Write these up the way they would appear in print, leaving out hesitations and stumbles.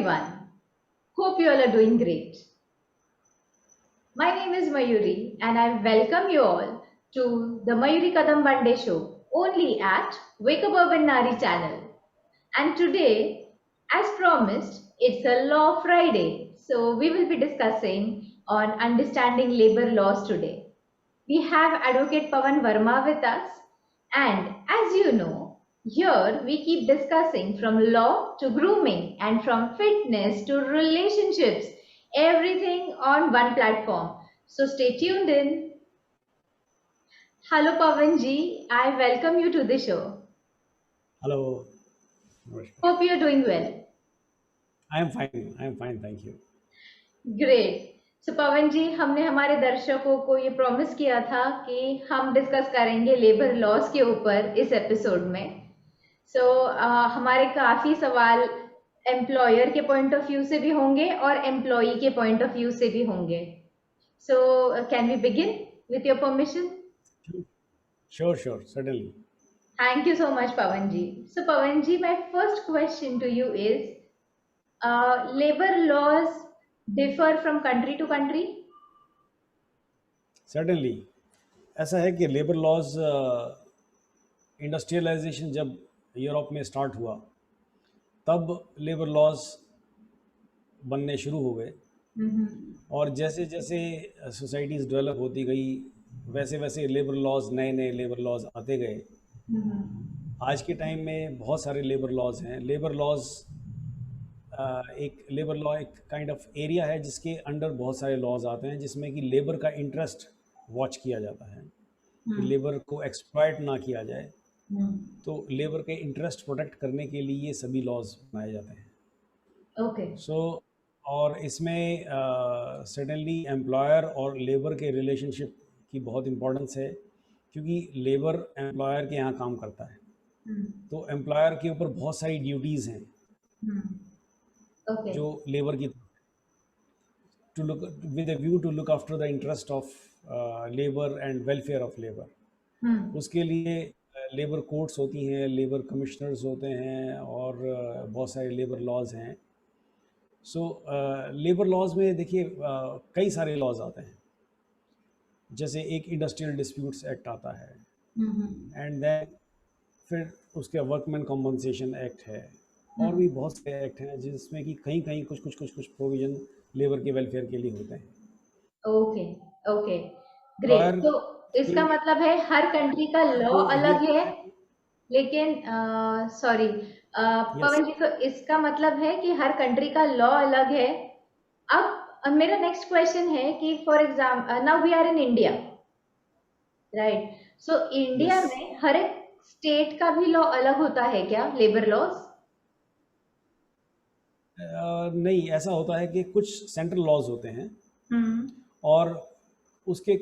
everyone. Hope you all are doing great. My name is Mayuri and I welcome you all to the Mayuri Kadam Bande show only at Wake Up Urban Nari channel. And today, as promised, it's a Law Friday. So we will be discussing on understanding labor laws today. We have Advocate Pawan Verma with us. And as you know, here we keep discussing from law to grooming and from fitness to relationships, everything on one platform. So stay tuned in. Hello Pawan ji, I welcome you to the show. Hello. Namaskar. Hope you're doing well. I am fine. I am fine. Thank you. Great so पवन जी हमने हमारे दर्शकों को ये promise किया था कि हम discuss करेंगे लेबर लॉस के ऊपर इस एपिसोड में हमारे काफ़ी सवाल एम्प्लॉयर के पॉइंट ऑफ व्यू से भी होंगे और एम्प्लॉई के पॉइंट ऑफ व्यू से भी होंगे so can we begin with your permission Sure. Certainly. Thank you so much Pavan ji so Pawan ji my first question to you is labor laws differ from country to country? Certainly. ऐसा है कि labour laws industrialisation जब Europe में start हुआ तब labour laws बनने शुरू हो गए और जैसे जैसे सोसाइटीज़ डेवलप होती गई वैसे वैसे लेबर लॉज नए लेबर लॉज आते गए। आज के टाइम में बहुत सारे लेबर लॉज हैं। लेबर लॉज एक लेबर लॉ एक काइंड ऑफ एरिया है जिसके अंडर बहुत सारे लॉज आते हैं जिसमें कि लेबर का इंटरेस्ट वॉच किया जाता है कि लेबर को एक्सप्लॉइट ना किया जाए। तो लेबर के इंटरेस्ट प्रोटेक्ट करने के लिए ये सभी लॉज बनाए जाते हैं। ओके और इसमें सडनली एम्प्लॉयर और लेबर के रिलेशनशिप की बहुत इम्पोर्टेंस है क्योंकि लेबर एम्प्लॉयर के यहाँ काम करता है तो एम्प्लॉयर के ऊपर बहुत सारी ड्यूटीज़ हैं okay जो लेबर की to look with a view to look after the interest of labour and welfare of labour. उसके लिए लेबर कोर्ट्स होती हैं, लेबर कमिश्नर्स होते हैं और बहुत सारे लेबर लॉज हैं। सो लेबर लॉज में देखिए कई सारे लॉज आते हैं। जैसे एक इंडस्ट्रियल डिस्प्यूट्स एक्ट आता है एंड देन फिर उसके वर्कमैन कॉम्पनसेशन एक्ट है और भी बहुत से एक्ट हैं जिसमें कि कहीं कहीं कुछ प्रोविजन लेबर के वेलफेयर के लिए होते हैं। ओके ग्रेट तो इसका मतलब है हर कंट्री का लॉ तो अलग ये है लेकिन सॉरी यस पवन जी तो इसका मतलब है कि हर कंट्री का लॉ अलग है अब मेरा नेक्स्ट क्वेश्चन है कि for example now we are in India right so India yes में हर एक स्टेट का भी लॉ अलग होता है क्या लेबर लॉस नहीं, ऐसा होता है कि कुछ सेंट्रल लॉज होते हैं और उसके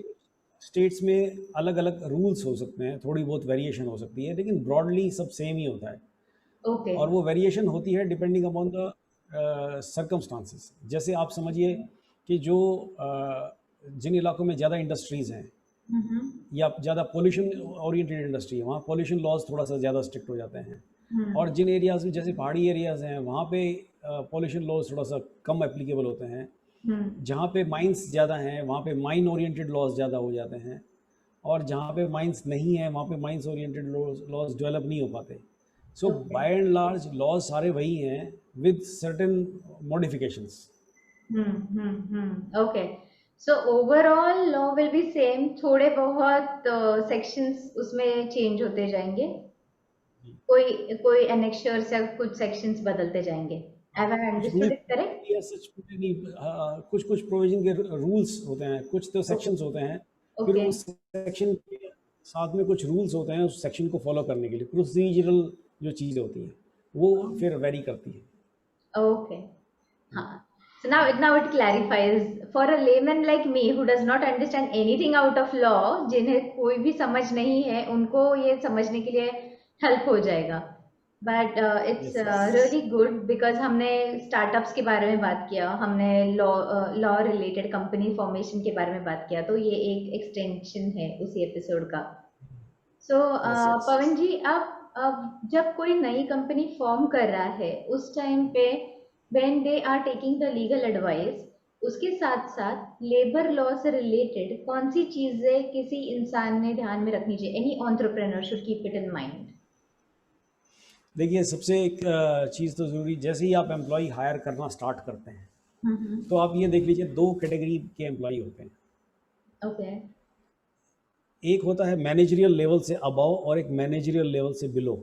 स्टेट्स में अलग अलग रूल्स हो सकते हैं, थोड़ी बहुत वेरिएशन हो सकती है लेकिन ब्रॉडली सब सेम ही होता है। ओके और वो वेरिएशन होती है डिपेंडिंग अपॉन द सर्कमस्टांसेस। जैसे आप समझिए कि जो जिन इलाकों में ज़्यादा इंडस्ट्रीज़ हैं या ज़्यादा पोल्यूशन ओरिएंटेड इंडस्ट्री है वहाँ पोल्यूशन लॉज थोड़ा सा ज़्यादा स्ट्रिक्ट हो जाते हैं और जिन एरियाज़ में जैसे पहाड़ी एरियाज़ हैं वहाँ पे पोल्यूशन लॉज थोड़ा सा कम एप्लीकेबल होते हैं। जहाँ पे माइंस ज़्यादा हैं वहाँ पे माइन ओरिएंटेड लॉज ज़्यादा हो जाते हैं और जहाँ पे माइंस नहीं है वहाँ पे माइंस ओरिएंटेड लॉज डेवलप नहीं हो पाते। सो बाय एंड लार्ज लॉज सारे वही हैं with certain modifications. Okay so overall law will be same थोड़े बहुत सेक्शंस उसमें चेंज होते जाएंगे कोई कोई एनेक्शर्स या कुछ सेक्शंस बदलते जाएंगे have I understood it correct कुछ प्रोविजन के रूल्स होते हैं, कुछ तो सेक्शंस होते हैं, फिर ओके उस सेक्शन के साथ में कुछ रूल्स होते हैं उस सेक्शन को फॉलो करने के लिए। प्रोसीजरल जो चीज़ें होती हैं वो फिर वेरी करती है। ओके हाँ so now it clarifies for a layman like me who does not understand anything out of law जिन्हें कोई भी समझ नहीं है उनको ये समझने के लिए हेल्प हो जाएगा but it's Yes, yes. Really good because हमने स्टार्टअप्स के बारे में बात किया हमने लॉ रिलेटेड कंपनी फॉर्मेशन के बारे में बात किया तो ये एक एक्सटेंशन है उसी एपिसोड का सो Yes. पवन जी आप अब जब कोई नई कंपनी फॉर्म कर रहा है उस टाइम पे when they are taking the legal advice, उसके साथ साथ लेबर लॉ से रिलेटेड कौन सी चीजें किसी इंसान ने ध्यान में रखनी चाहिए? Any entrepreneur should keep it in mind. देखिए, सबसे एक चीज़ तो ज़रूरी, जैसे ही आप एम्प्लॉय हायर करना स्टार्ट करते हैं तो आप ये देख लीजिए, दो कैटेगरी के एम्प्लॉय होते हैं। ओके। एक होता है मैनेजरियल लेवल से अबव और एक मैनेजरियल लेवल से बिलो।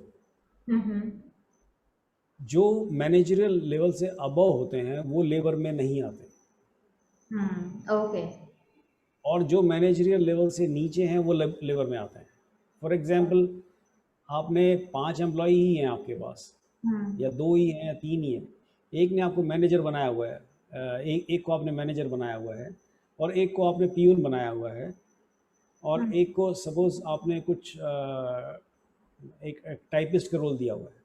जो मैनेजरियल लेवल से अबव होते हैं वो लेबर में नहीं आते, ओके। और जो मैनेजरियल लेवल से नीचे हैं वो लेबर में आते हैं। फॉर एग्जांपल, आपने 5 एम्प्लॉय ही हैं आपके पास, या 2 ही हैं या 3 ही हैं। एक ने आपको मैनेजर बनाया हुआ है, एक को आपने मैनेजर बनाया हुआ है, और एक को आपने पीयून बनाया हुआ है, और एक को सपोज आपने कुछ एक टाइपिस्ट का रोल दिया हुआ है।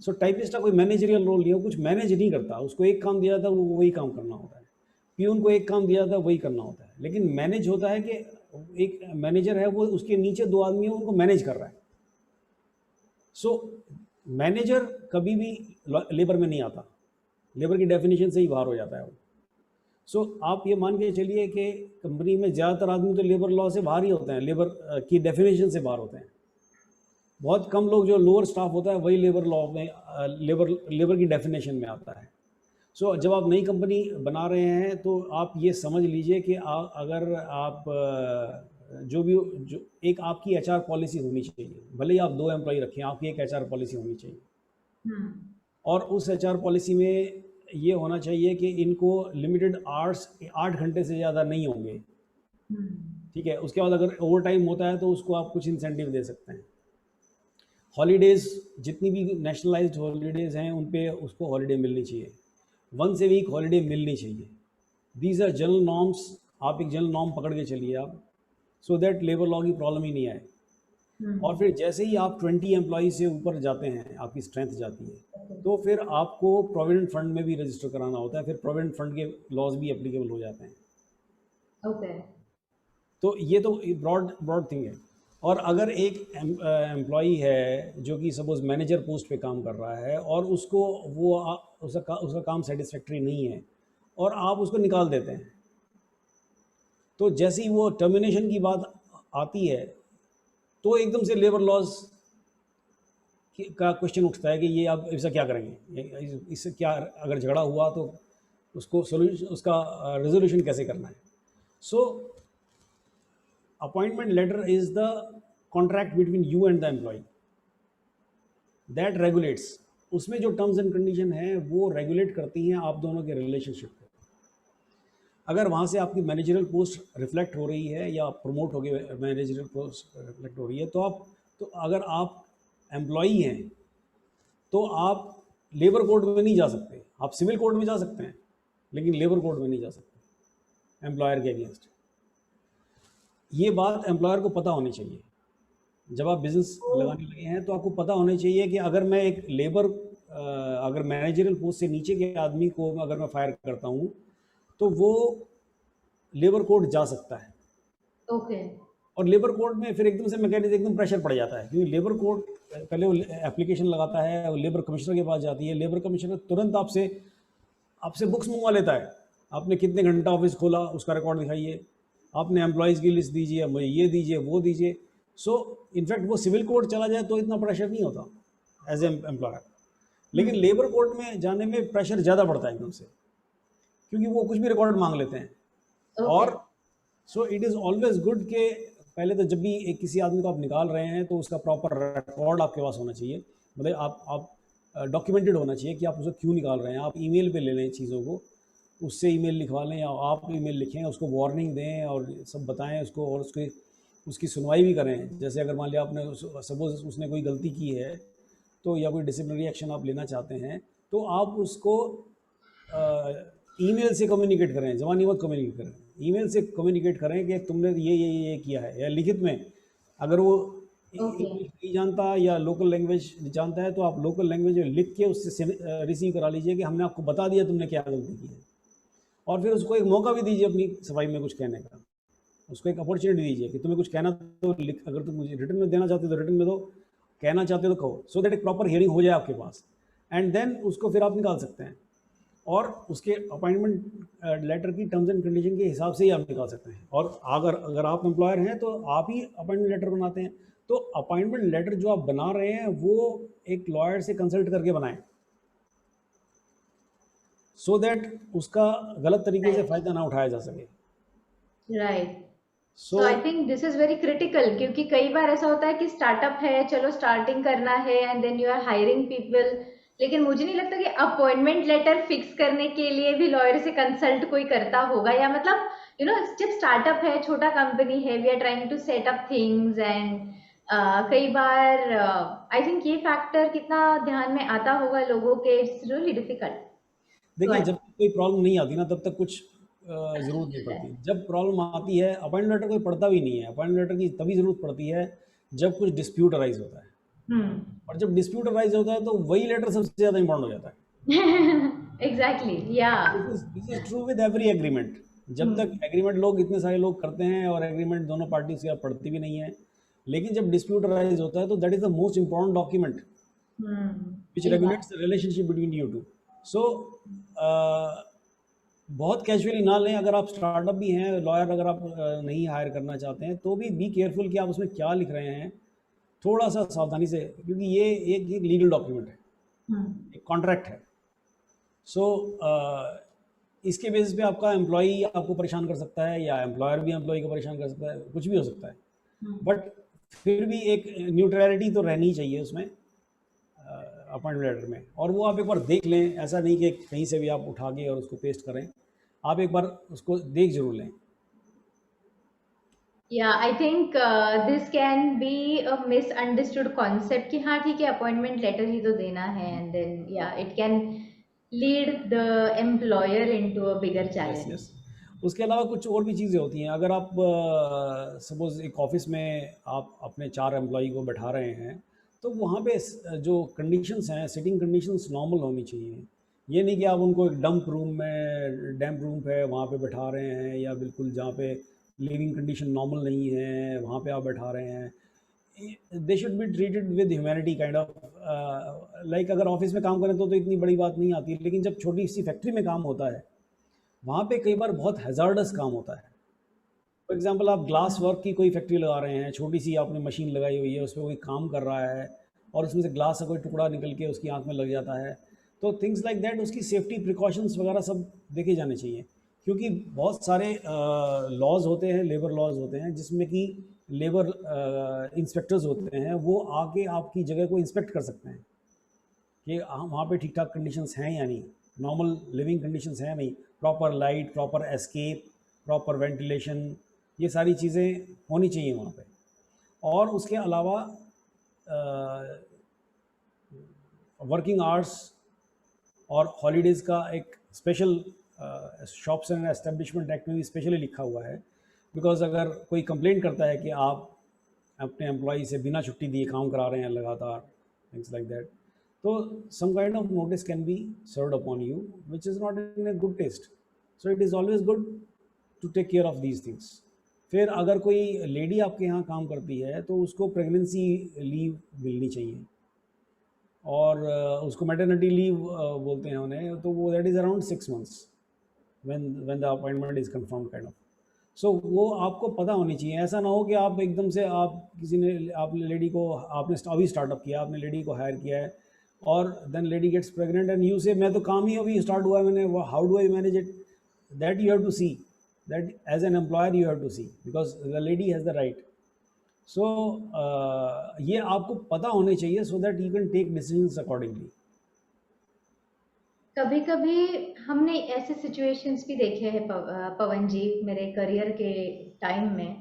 सो टाइपिस्ट का कोई मैनेजरियल रोल नहीं है, वो कुछ मैनेज नहीं करता, उसको एक काम दिया था वो वही काम करना होता है। पीयून को एक काम दिया था वही करना होता है। लेकिन मैनेज होता है कि एक मैनेजर है, वो उसके नीचे 2 आदमी हैं, उनको मैनेज कर रहा है। सो मैनेजर कभी भी लेबर में नहीं आता, लेबर की डेफिनेशन से ही बाहर हो जाता है वो। सो आप ये मान के चलिए कि कंपनी में ज़्यादातर आदमी तो लेबर लॉ से बाहर ही होते हैं, लेबर की डेफिनेशन से बाहर होते हैं। बहुत कम लोग, जो लोअर स्टाफ होता है वही लेबर लॉ में लेबर की डेफिनेशन में आता है। सो जब आप नई कंपनी बना रहे हैं तो आप ये समझ लीजिए कि अगर आप जो एक आपकी एचआर पॉलिसी होनी चाहिए, भले ही आप 2 एम्प्लॉय रखें, आपकी एक एचआर पॉलिसी होनी चाहिए। और उस एचआर पॉलिसी में ये होना चाहिए कि इनको लिमिटेड आवर्स 8 घंटे से ज़्यादा नहीं होंगे, ठीक है। उसके बाद अगर ओवर टाइम होता है तो उसको आप कुछ इंसेंटिव दे सकते हैं। हॉलीडेज़, जितनी भी नेशनलाइज्ड हॉलीडेज़ हैं उन पे उसको हॉलीडे मिलनी चाहिए, 1 से वीक हॉलीडे मिलनी चाहिए। दीज आर जनरल नॉर्म्स, आप एक जनरल नॉर्म पकड़ के चलिए आप, सो दैट लेबर लॉ की प्रॉब्लम ही नहीं आए। और फिर जैसे ही आप 20 एम्प्लॉय से ऊपर जाते हैं, आपकी स्ट्रेंथ जाती है, तो फिर आपको प्रोविडेंट फंड में भी रजिस्टर कराना होता है, फिर प्रोविडेंट फंड के लॉज भी एप्लीकेबल हो जाते हैं। ओके। तो ये तो ब्रॉड थिंग है। और अगर एक एम्प्लॉई है जो कि सपोज मैनेजर पोस्ट पे काम कर रहा है और उसको उसका काम सेटिस्फैक्ट्री नहीं है और आप उसको निकाल देते हैं, तो जैसे ही वो टर्मिनेशन की बात आती है तो एकदम से लेबर लॉज का क्वेश्चन उठता है कि ये आप इसका क्या करेंगे, इससे क्या अगर झगड़ा हुआ तो उसको सोल्यूशन, उसका रेजोल्यूशन कैसे करना है। So appointment letter is the contract between you and the employer that regulates, उसमें जो टर्म्स एंड कंडीशन है वो रेगुलेट करती हैं आप दोनों के रिलेशनशिप को। अगर वहाँ से आपकी मैनेजरियल पोस्ट रिफ्लेक्ट हो रही है या प्रमोट हो गई मैनेजरियल पोस्ट रिफ्लेक्ट हो रही है, तो अगर आप एम्प्लॉई हैं तो आप लेबर कोड में नहीं जा सकते, आप सिविल कोड में जा सकते हैं लेकिन लेबर कोड में नहीं जा सकते एम्प्लॉयर के अगेंस्ट। ये बात एम्प्लॉयर को पता होनी चाहिए। जब आप बिजनेस लगाने लगे हैं तो आपको पता होना चाहिए कि अगर मैं एक अगर मैनेजरियल पोस्ट से नीचे के आदमी को अगर मैं फायर करता हूँ तो वो लेबर कोड जा सकता है। ओके। और लेबर कोड में फिर एकदम से मैकेनिज्म एकदम प्रेशर पड़ जाता है, क्योंकि लेबर कोड पहले वो एप्लीकेशन लगाता है और लेबर कमिश्नर के पास जाती है, लेबर कमिश्नर तुरंत आपसे बुक्स मंगवा लेता है, आपने कितने घंटा ऑफिस खोला उसका रिकॉर्ड दिखाइए, आपने एम्प्लॉयज़ की लिस्ट दीजिए, मुझे ये दीजिए वो दीजिए। सो इनफैक्ट वो सिविल कोड चला जाए तो इतना प्रेशर नहीं होता एज एम्प्लॉयर, लेकिन लेबर कोड में जाने में प्रेशर ज़्यादा पड़ता है एकदम से, क्योंकि वो कुछ भी रिकॉर्ड मांग लेते हैं। और so it is always good के पहले तो जब भी एक किसी आदमी को आप निकाल रहे हैं तो उसका प्रॉपर रिकॉर्ड आपके पास होना चाहिए, मतलब आप डॉक्यूमेंटेड होना चाहिए कि आप उसे क्यों निकाल रहे हैं। आप ईमेल पे ले लें चीज़ों को, उससे ईमेल लिखवा लें या आप ईमेल लिखें, उसको वार्निंग दें और सब बताएं उसको, और उसकी सुनवाई भी करें। जैसे अगर मान लिया आपने सपोज उसने कोई गलती की है तो या कोई डिसिप्लिनरी एक्शन आप लेना चाहते हैं तो आप उसको ईमेल से कम्युनिकेट करें, ज़बानी मत कम्युनिकेट करें, ईमेल से कम्युनिकेट करें कि तुमने ये किया है, या लिखित में। अगर वो इंग्लिश नहीं जानता या लोकल लैंग्वेज जानता है तो आप लोकल लैंग्वेज में लिख के उससे रिसीव करा लीजिए कि हमने आपको बता दिया तुमने क्या गलती की है। और फिर उसको एक मौका भी दीजिए अपनी सफाई में कुछ कहने का, उसको एक अपॉर्चुनिटी दीजिए कि तुम्हें कुछ कहना तो लिख, अगर तुम मुझे रिटर्न में देना चाहते हो तो रिटर्न में दो, कहना चाहते हो तो कहो, सो दैट एक प्रॉपर हियरिंग हो जाए आपके पास, एंड देन उसको फिर आप निकाल सकते हैं। और उसके अपॉइंटमेंट लेटर की टर्म्स एंड कंडीशन के हिसाब से ही आप निकाल सकते हैं। और अगर अगर आप एम्प्लॉयर हैं तो आप ही अपॉइंटमेंट लेटर बनाते हैं। तो अपॉइंटमेंट लेटर जो आप बना रहे हैं वो एक लॉयर से कंसल्ट करके बनाएं, सो दैट उसका गलत तरीके से राइट फ़ायदा ना उठाया जा सके। Right so so I think this is very critical, क्योंकि कई बार ऐसा होता है कि स्टार्टअप है, चलो स्टार्टिंग करना है and then you are hiring people, लेकिन मुझे नहीं लगता कि अपॉइंटमेंट लेटर फिक्स करने के लिए भी लॉयर से कंसल्ट कोई करता होगा। या मतलब जब स्टार्टअप है, छोटा कंपनी है, we are trying to set up things and कई बार आई थिंक ये फैक्टर कितना ध्यान में आता होगा लोगों के, इट्स रियली डिफिकल्ट। देखिए, जब तक कोई प्रॉब्लम नहीं आती ना तब तक कुछ ज़रूरत नहीं पड़ती। जब प्रॉब्लम आती है, अपॉइंटमेंट लेटर कोई पढ़ता भी नहीं है। अपॉइंटमेंट लेटर की तभी ज़रूरत पड़ती है जब कुछ डिस्प्यूट अराइज होता है। और जब डिस्प्यूट अराइज होता है तो वही लेटर सबसे ज़्यादा इंपॉर्टेंट हो जाता है। एग्जैक्टली या this is true with every agreement. जब तक एग्रीमेंट लोग इतने सारे लोग करते हैं और एग्रीमेंट दोनों पार्टी से पढ़ती भी नहीं है, लेकिन जब डिस्प्यूट अराइज होता है तो that is the most important document which regulates the relationship between you two. So बहुत कैजुअली ना लें। अगर आप स्टार्टअप भी हैं, लॉयर अगर आप नहीं हायर करना चाहते हैं तो भी बी केयरफुल कि आप उसमें क्या लिख रहे हैं, थोड़ा सा सावधानी से, क्योंकि ये एक लीगल डॉक्यूमेंट है, एक कॉन्ट्रैक्ट है। सो इसके बेसिस पे आपका एम्प्लॉई आपको परेशान कर सकता है या एम्प्लॉयर भी एम्प्लॉई को परेशान कर सकता है, कुछ भी हो सकता है। बट फिर भी एक न्यूट्रलिटी तो रहनी चाहिए उसमें अपॉइंटमेंट लेटर में। और वो आप एक बार देख लें, ऐसा नहीं कि कहीं से भी आप उठा के और उसको पेस्ट करें। आप एक बार उसको देख जरूर लें। Yeah, I think this can be a misunderstood concept कि हाँ ठीक है, अपॉइंटमेंट लेटर ही तो देना है, and then yeah, it can lead the employer into a bigger yes challenge. Yes. उसके अलावा कुछ और भी चीज़ें होती हैं। अगर आप सपोज़ एक ऑफिस में आप अपने 4 एम्प्लॉई को बैठा रहे हैं, तो वहाँ पे जो कंडीशंस हैं, सिटिंग कंडीशंस नॉर्मल होनी चाहिए। ये नहीं कि आप उनको एक डैम्प रूम पे वहाँ पे बैठा रहे हैं, या बिल्कुल जहाँ पे लिविंग कंडीशन नॉर्मल नहीं है वहाँ पे आप बैठा रहे हैं। They should be treated with humanity kind of. Like अगर ऑफिस में काम करें तो इतनी बड़ी बात नहीं आती, लेकिन जब छोटी सी फैक्ट्री में काम होता है वहाँ पे कई बार बहुत हैज़ार्डस काम होता है। फॉर एग्जांपल, आप ग्लास वर्क की कोई फैक्ट्री लगा रहे हैं, छोटी सी आपने मशीन लगाई हुई है, उस पर कोई काम कर रहा है और उसमें से ग्लास का कोई टुकड़ा निकल के उसकी आंख में लग जाता है, तो थिंग्स लाइक दैट, उसकी सेफ्टी प्रिकॉशंस वगैरह सब देखे जाने चाहिए। क्योंकि बहुत सारे लॉज होते हैं, लेबर लॉज होते हैं, जिसमें कि लेबर इंस्पेक्टर्स होते हैं, वो आके आपकी जगह को इंस्पेक्ट कर सकते हैं कि वहाँ पे ठीक ठाक कंडीशंस हैं या नहीं, नॉर्मल लिविंग कंडीशंस हैं नहीं, proper light, proper escape, proper ventilation, ये सारी चीज़ें होनी चाहिए वहाँ पे। और उसके अलावा वर्किंग आवर्स और हॉलीडेज़ का एक special shops and establishment act में भी स्पेशली लिखा हुआ है। बिकॉज अगर कोई कंप्लेंट करता है कि आप अपने एम्प्लॉई से बिना छुट्टी दिए काम करा रहे हैं लगातार, थिंग्स लाइक दैट, तो some kind of notice can be served upon you, which is not in a good taste. So it is always good to take care of these things. फिर अगर कोई लेडी आपके यहाँ काम करती है तो उसको प्रेगनेंसी लीव मिलनी चाहिए, और उसको मैटरनिटी लीव बोलते हैं उन्हें, तो वो that is around 6 months when the appointment is confirmed kind of. सो वो आपको पता होनी चाहिए। ऐसा ना हो कि आप एकदम से आपने लेडी को, आपने अभी स्टार्टअप किया, आपने लेडी को हायर किया है और then lady gets pregnant and you say मैं तो काम ही अभी स्टार्ट हुआ है, मैंने how do I manage it. That you have to see, that as an employer you have to see, because the lady has the right. So ये आपको पता होने चाहिए so that you can take decisions accordingly. कभी कभी हमने ऐसे situations भी देखे हैं पवन जी, मेरे करियर के टाइम में।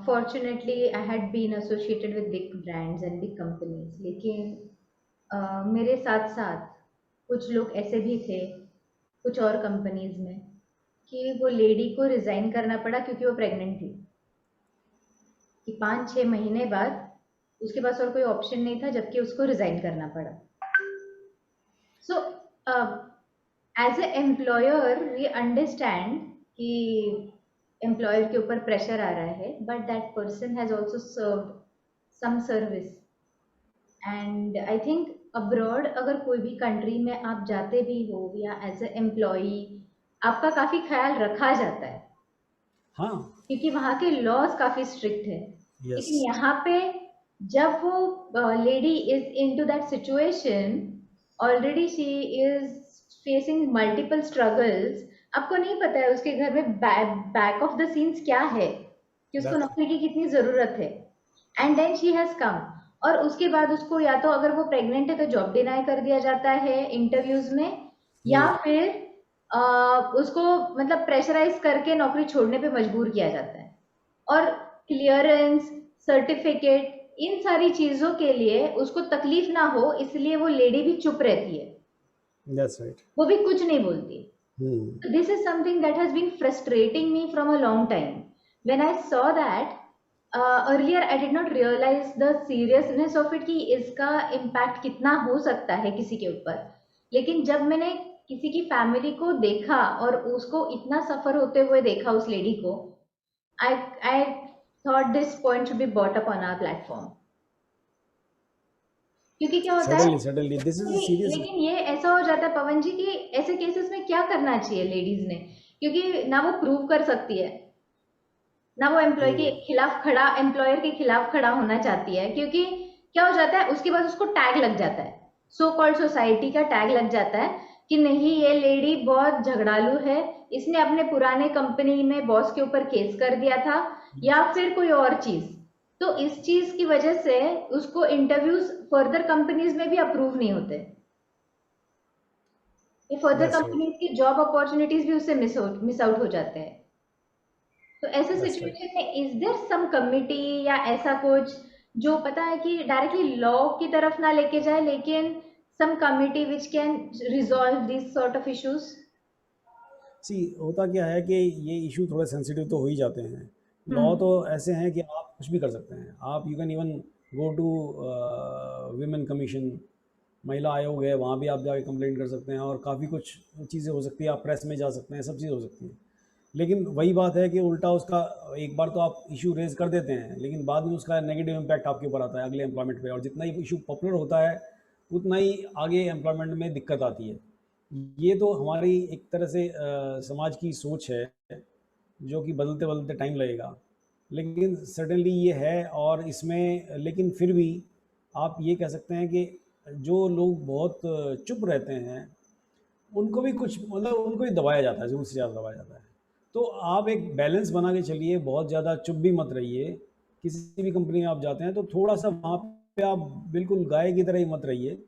Fortunately I had been associated with big brands and big companies, लेकिन मेरे साथ साथ कुछ लोग ऐसे भी थे कुछ और कंपनीज में कि वो लेडी को रिजाइन करना पड़ा क्योंकि वो प्रेग्नेंट थी, कि 5-6 महीने बाद उसके पास और कोई ऑप्शन नहीं था, जबकि उसको रिजाइन करना पड़ा। So as a employer we understand कि एम्प्लॉयर के ऊपर प्रेशर आ रहा है, but that person has also served some service, and I think abroad अगर कोई भी कंट्री में आप जाते भी हो या एज ए एम्प्लॉई, आपका काफी ख्याल रखा जाता है हाँ। क्योंकि वहाँ के लॉज काफी स्ट्रिक्ट है। यस। लेकिन यहाँ पे जब वो lady is into that situation, already she is facing multiple struggles, आपको नहीं पता है उसके घर में बैक ऑफ द सीन्स क्या है कि उसको दैट्स नौकरी की कितनी जरूरत है। And then she has come, और उसके बाद उसको या तो अगर वो प्रेग्नेंट है तो जॉब डिनाई कर दिया जाता है इंटरव्यूज में, या फिर उसको मतलब प्रेशराइज करके नौकरी छोड़ने पे मजबूर किया जाता है। और क्लियरेंस, सर्टिफिकेट, इन सारी चीजों के लिए उसको तकलीफ ना हो इसलिए वो लेडी भी चुप रहती है, दैट्स राइट। वो भी कुछ नहीं बोलती। हम्म। So this is something that has been frustrating me from a long time. When I saw that, earlier I did not realize the seriousness of it कि इसका impact कितना हो सकता है किसी के ऊपर। लेकिन जब मैंने किसी की फैमिली को देखा और उसको इतना सफर होते हुए देखा उस लेडी को, I thought this point should be brought up on our platform. क्योंकि क्या होता है, suddenly this is a serious. लेकिन ये ऐसा हो जाता है पवन जी कि ऐसे केसेस में क्या करना चाहिए लेडीज ने, क्योंकि ना वो प्रूव कर सकती है, ना वो एम्प्लॉय के खिलाफ खड़ा, एम्प्लॉयर के खिलाफ खड़ा होना चाहती है, क्योंकि क्या हो जाता है उसके बाद उसको टैग लग जाता है, सो कॉल्ड सोसाइटी का टैग लग जाता है कि नहीं ये लेडी बहुत झगड़ालू है, इसने अपने पुराने कंपनी में बॉस के ऊपर केस कर दिया था, या फिर कोई और चीज। तो इस चीज की वजह से उसको इंटरव्यूज फर्दर कंपनीज में भी अप्रूव नहीं होते, ये फर्दर दैट्स राइट। कंपनीज की जॉब अपॉर्चुनिटीज भी उससे मिस आउट हो जाते हैं। तो ऐसे दैट्स राइट। सिचुएशन में इज देयर सम कमिटी या ऐसा कुछ जो पता है कि डायरेक्टली लॉ की तरफ ना लेके जाए, लेकिन some committee which can resolve this sort of issues? See होता क्या है कि ये इशू थोड़े सेंसिटिव तो हो ही जाते हैं। लॉ तो ऐसे हैं कि आप कुछ भी कर सकते हैं। आप you can even go to women commission, महिला आयोग है, वहाँ भी आप जाके कंप्लेंट कर सकते हैं और काफ़ी कुछ चीज़ें हो सकती है। आप प्रेस में जा सकते हैं, सब चीज़ हो सकती है। लेकिन वही बात है कि उल्टा उसका एक बार तो आप इशू रेज कर देते हैं, लेकिन बाद में उसका नेगेटिव इम्पैक्ट आपके ऊपर आता है अगले एम्प्लॉयमेंट पे, और जितना ही इशू पॉपुलर होता है उतना ही आगे एम्प्लॉयमेंट में दिक्कत आती है। ये तो हमारी एक तरह से समाज की सोच है जो कि बदलते बदलते टाइम लगेगा, लेकिन सडनली ये है। और इसमें लेकिन फिर भी आप ये कह सकते हैं कि जो लोग बहुत चुप रहते हैं उनको भी कुछ मतलब उनको भी दबाया जाता है, ज़रूर से ज़्यादा दबाया जाता है। तो आप एक बैलेंस बना के चलिए, बहुत ज़्यादा चुप भी मत रहिए। किसी भी कंपनी में आप जाते हैं तो थोड़ा सा वहाँ पे आप बिल्कुल गाय की तरह ही मत रहिए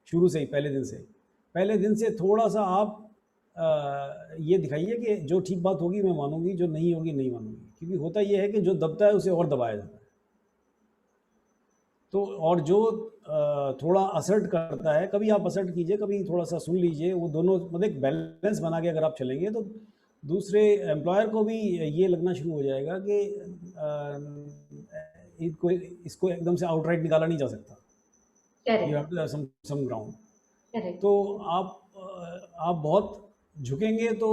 शुरू से ही, पहले दिन से थोड़ा सा आप ये दिखाइए कि जो ठीक बात होगी मैं मानूंगी, जो नहीं होगी नहीं मानूंगी। क्योंकि होता ये है कि जो दबता है उसे और दबाया जाता है। तो और जो थोड़ा असर्ट करता है, कभी आप असर्ट कीजिए, कभी थोड़ा सा सुन लीजिए। वो दोनों मतलब एक बैलेंस बना के अगर आप चलेंगे तो दूसरे एम्प्लॉयर को भी ये लगना शुरू हो जाएगा कि इसको एकदम से आउटराइट निकाला नहीं जा सकता। You have to have some ground. Correct. तो आप बहुत झुकेंगे तो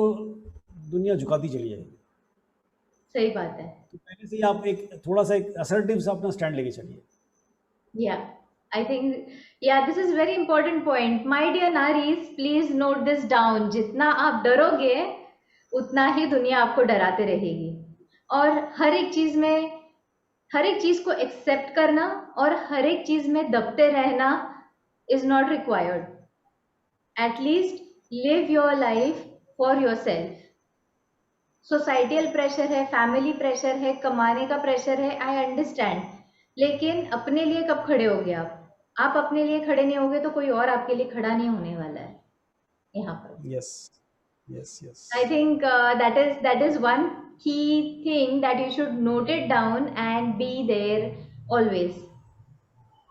दुनिया झुकाती चली जाएगी। सही बात है। तो पहले से ही आप एक थोड़ा सा एक असर्टिव सा अपना स्टैंड लेके चलिए। Yeah, I think, yeah, this is very important point. My dear Naris, please note this down. जितना आप डरोगे उतना ही दुनिया आपको डराते रहेगी, और हर एक चीज को एक्सेप्ट करना और हर एक चीज में दबते रहना is not required. At least live your life for yourself. Societal pressure है, फैमिली प्रेशर है, कमाने का प्रेशर है, आई अंडरस्टैंड, लेकिन अपने लिए कब खड़े होगे आप अपने लिए खड़े नहीं होगे तो कोई और आपके लिए खड़ा नहीं होने वाला है यहाँ पर। Yes yes yes. I think that is one key thing that you should note it down and be there always.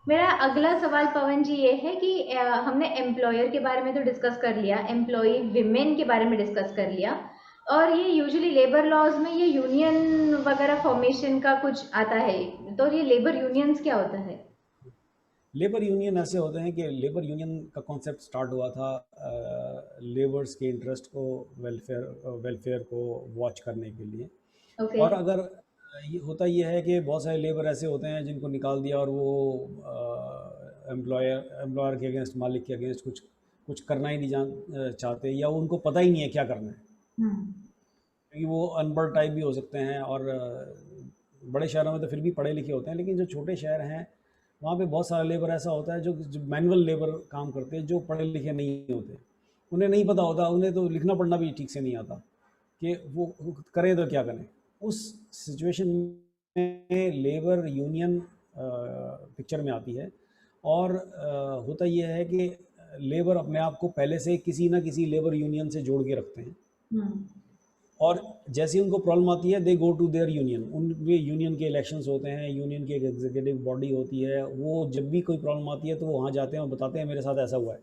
मेरा अगला सवाल पवन जी ये है कि हमने एम्प्लॉयर के बारे में तो डिस्कस कर लिया, एम्प्लॉय विमेन के बारे में डिस्कस कर लिया, और ये यूजुअली लेबर लॉज में ये यूनियन वगैरह फॉर्मेशन का कुछ आता है, तो ये लेबर यूनियंस क्या होता है? लेबर यूनियन ऐसे होते हैं कि लेबर यूनियन का कॉन्सेप्ट स्टार्ट हुआ था लेबर्स के इंटरेस्ट को, वेलफेयर को वॉच करने के लिए। ओके। और अगर होता ये है कि बहुत सारे लेबर ऐसे होते हैं जिनको निकाल दिया और वो एम्प्लॉयर के अगेंस्ट, मालिक के अगेंस्ट कुछ कुछ करना ही नहीं चाहते, या उनको पता ही नहीं है क्या करना है, क्योंकि वो अनपढ़ टाइप भी हो सकते हैं। और बड़े शहरों में तो फिर भी पढ़े लिखे होते हैं, लेकिन जो छोटे शहर हैं वहाँ पे बहुत सारा लेबर ऐसा होता है जो मैनुअल लेबर काम करते हैं, जो पढ़े लिखे नहीं होते, उन्हें नहीं पता होता, उन्हें तो लिखना पढ़ना भी ठीक से नहीं आता कि वो करें तो क्या करें। उस सिचुएशन में लेबर यूनियन पिक्चर में आती है। और होता यह है कि लेबर अपने आप को पहले से किसी ना किसी लेबर यूनियन से जोड़ के रखते हैं, और जैसे ही उनको प्रॉब्लम आती है दे गो टू देयर यूनियन। उनके यूनियन के इलेक्शंस होते हैं, यूनियन की एक एग्जीक्यूटिव बॉडी होती है, वो जब भी कोई प्रॉब्लम आती है तो वो वहाँ जाते हैं और बताते हैं मेरे साथ ऐसा हुआ है।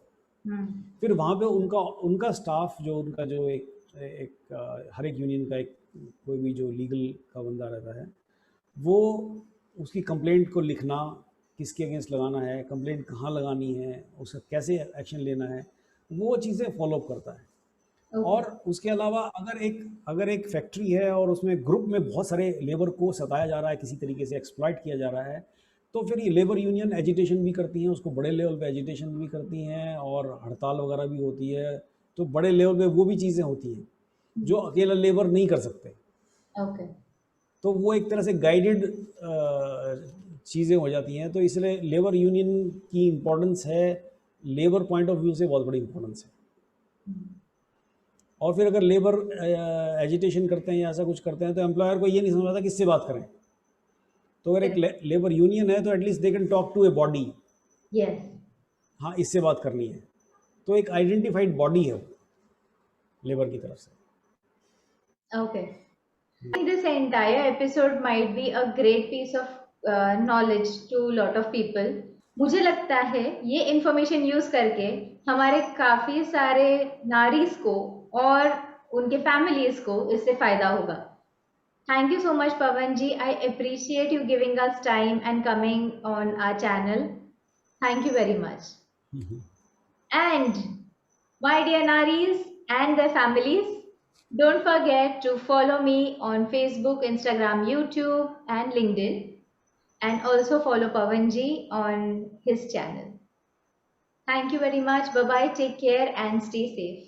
फिर वहाँ पे उनका स्टाफ, जो उनका जो एक हर एक यूनियन का एक कोई भी जो लीगल का बंदा रहता है, वो उसकी कंप्लेंट को लिखना, किसके अगेंस्ट लगाना है, कंप्लेंट कहाँ लगानी है, उसका कैसे एक्शन लेना है, वो चीज़ें फॉलोअप करता है। और उसके अलावा अगर एक फैक्ट्री है और उसमें ग्रुप में बहुत सारे लेबर को सताया जा रहा है, किसी तरीके से एक्सप्लॉइट किया जा रहा है, तो फिर ये लेबर यूनियन एजिटेशन भी करती हैं, उसको बड़े लेवल पे एजिटेशन भी करती हैं और हड़ताल वगैरह भी होती है। तो बड़े लेवल पे वो भी चीज़ें होती हैं जो अकेला लेबर नहीं कर सकते। तो वो एक तरह से गाइडेड चीज़ें हो जाती हैं। तो इसलिए लेबर यूनियन की इम्पोर्टेंस है, लेबर पॉइंट ऑफ व्यू से बहुत बड़ी इम्पोर्टेंस है। और फिर अगर लेबर एजिटेशन करते हैं या ऐसा कुछ करते हैं तो एम्प्लॉयर को ये नहीं समझ आता किससे बात करें। तो अगर एक लेबर यूनियन है तो at least they can talk to a body, हाँ इससे बात करनी है, तो एक आइडेंटिफाइड बॉडी है लेबर की तरफ से। Okay. I think this entire episode might be a great piece of knowledge to lot of people. मुझे लगता है ये information use करके हमारे काफी सारे नारीज को और उनके families को इससे फायदा होगा। Thank you so much, Pawan ji. I appreciate you giving us time and coming on our channel. Thank you very much. And my dear naris and their families, don't forget to follow me on Facebook, Instagram, YouTube, and LinkedIn. And also follow Pawan ji on his channel. Thank you very much. Bye-bye. Take care and stay safe.